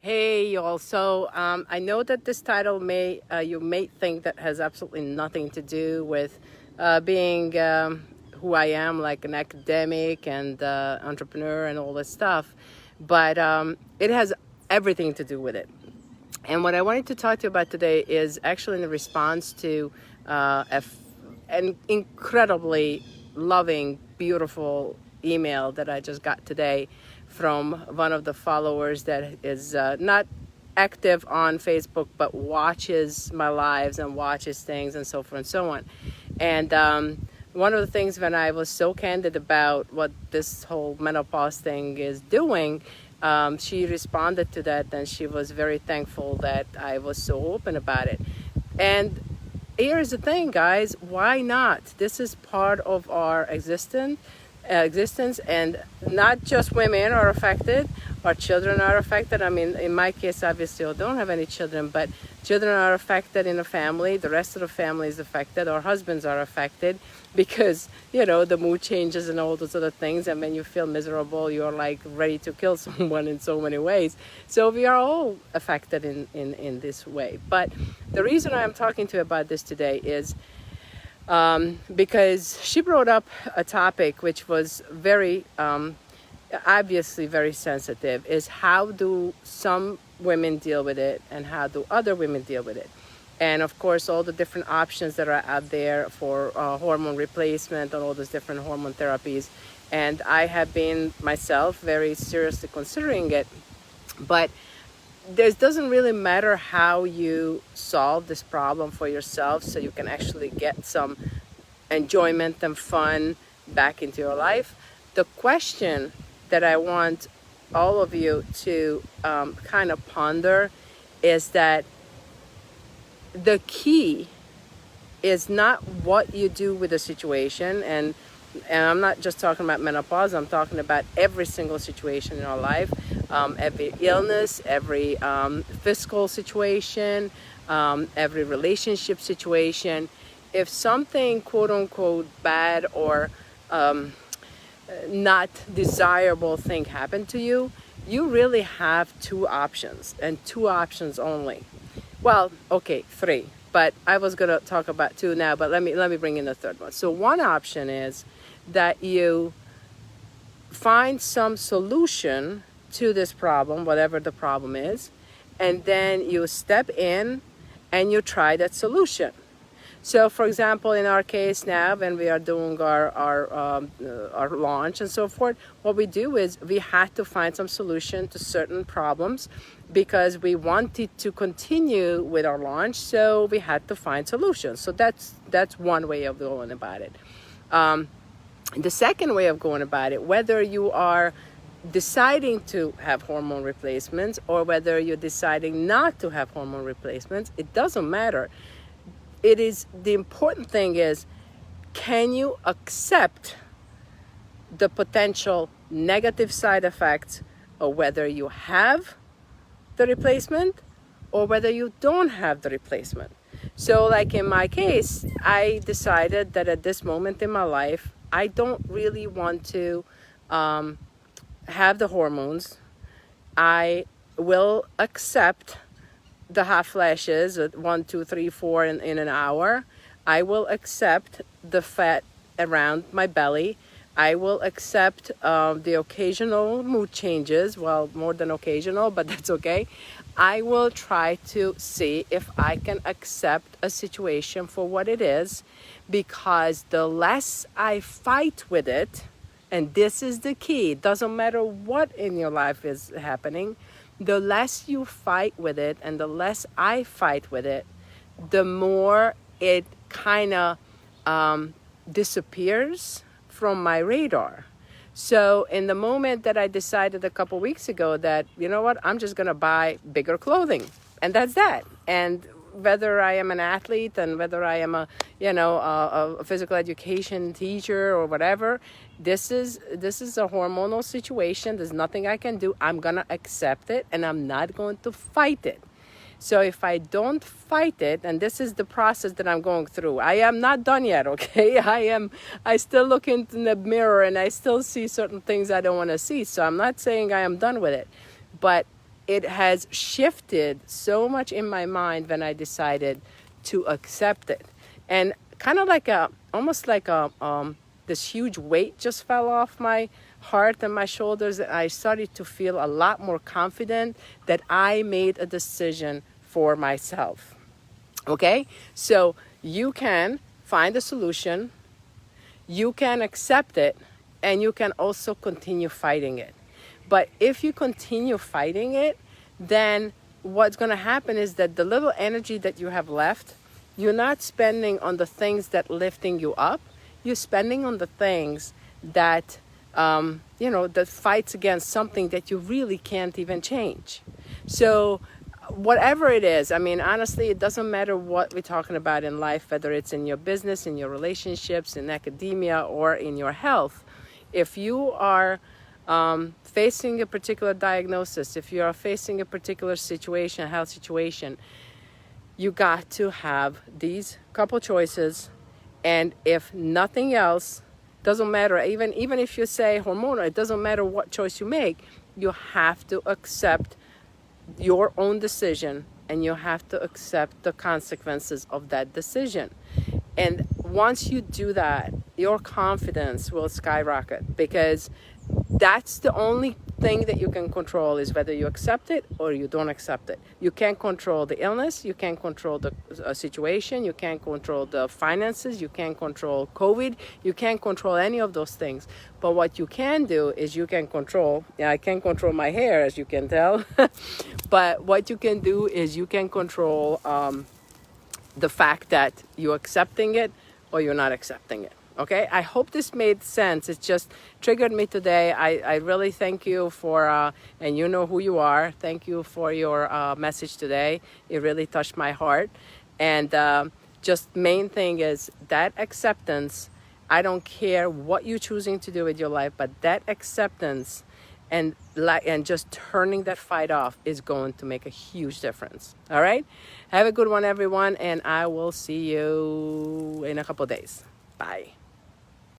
Hey y'all, so I know that this title you may think that has absolutely nothing to do with being who I am, like an academic and entrepreneur and all this stuff, but it has everything to do with it. And what I wanted to talk to you about today is actually in response to an incredibly loving, beautiful email that I just got today from one of the followers that is not active on Facebook, but watches my lives and watches things and so forth and so on. And one of the things when I was so candid about what this whole menopause thing is doing, she responded to that, and she was very thankful that I was so open about it. And here's the thing, guys, why not? This is part of our existence, and not just women are affected, our children are affected. I mean, in my case, obviously I don't have any children, but children are affected in the family, the rest of the family is affected, our husbands are affected, because the mood changes and all those other things, and when you feel miserable, you're like ready to kill someone in so many ways. So we are all affected in this way. But the reason I'm talking to you about this today is because she brought up a topic which was very obviously very sensitive, is how do some women deal with it and how do other women deal with it. And of course, all the different options that are out there for hormone replacement and all those different hormone therapies. And I have been myself very seriously considering it. But it doesn't really matter how you solve this problem for yourself, so you can actually get some enjoyment and fun back into your life. The question that I want all of you to kind of ponder is that the key is not what you do with the situation, and I'm not just talking about menopause, I'm talking about every single situation in our life, every illness, every fiscal situation, every relationship situation. If something quote unquote bad or not desirable thing happened to you, you really have two options, and two options only. Well, okay, three, but I was gonna talk about two now, but let me bring in the third one. So one option is that you find some solution to this problem, whatever the problem is, and then you step in and you try that solution. So, for example, in our case now, when we are doing our launch and so forth, what we do is we had to find some solution to certain problems because we wanted to continue with our launch. So we had to find solutions. So that's one way of going about it. The second way of going about it, whether you are deciding to have hormone replacements or whether you're deciding not to have hormone replacements, it doesn't matter. It is, the important thing is, can you accept the potential negative side effects of whether you have the replacement or whether you don't have the replacement? So like in my case, I decided that at this moment in my life, I don't really want to have the hormones. I will accept the hot flashes at 1, 2, 3, 4 in an hour. I will accept the fat around my belly. I will accept the occasional mood changes. Well, more than occasional, but that's okay. I will try to see if I can accept a situation for what it is, because the less I fight with it, and this is the key, it doesn't matter what in your life is happening, the less you fight with it and the less I fight with it, the more it kind of disappears from my radar. So in the moment that I decided a couple weeks ago that, you know what, I'm just going to buy bigger clothing, and that's that. And whether I am an athlete and whether I am a physical education teacher or whatever, this is a hormonal situation. There's nothing I can do. I'm gonna accept it, and I'm not going to fight it. So if I don't fight it, and this is the process that I'm going through, I am not done yet, okay? I still look into the mirror and I still see certain things I don't want to see. So I'm not saying I am done with it, but it has shifted so much in my mind when I decided to accept it. And kind of like almost like this huge weight just fell off my heart and my shoulders, and I started to feel a lot more confident that I made a decision for myself. Okay? So you can find a solution, you can accept it, and you can also continue fighting it. But if you continue fighting it, then what's going to happen is that the little energy that you have left, you're not spending on the things that lifting you up. You're spending on the things that, that fights against something that you really can't even change. So whatever it is, I mean, honestly, it doesn't matter what we're talking about in life, whether it's in your business, in your relationships, in academia, or in your health. If you are facing a particular diagnosis, if you are facing a particular situation, health situation, you got to have these couple choices. And if nothing else, doesn't matter, even if you say hormonal, it doesn't matter what choice you make, you have to accept your own decision, and you have to accept the consequences of that decision. And once you do that, your confidence will skyrocket, because that's the only thing that you can control, is whether you accept it or you don't accept it. You can't control the illness, you can't control the situation, you can't control the finances, you can't control COVID, you can't control any of those things. But what you can do is you can control, I can't control my hair, as you can tell, but what you can do is you can control the fact that you're accepting it or you're not accepting it. Okay, I hope this made sense. It just triggered me today. I really thank you for, and you know who you are. Thank you for your message today. It really touched my heart. And just main thing is that acceptance. I don't care what you're choosing to do with your life, but that acceptance and just turning that fight off is going to make a huge difference. All right, have a good one, everyone, and I will see you in a couple days. Bye.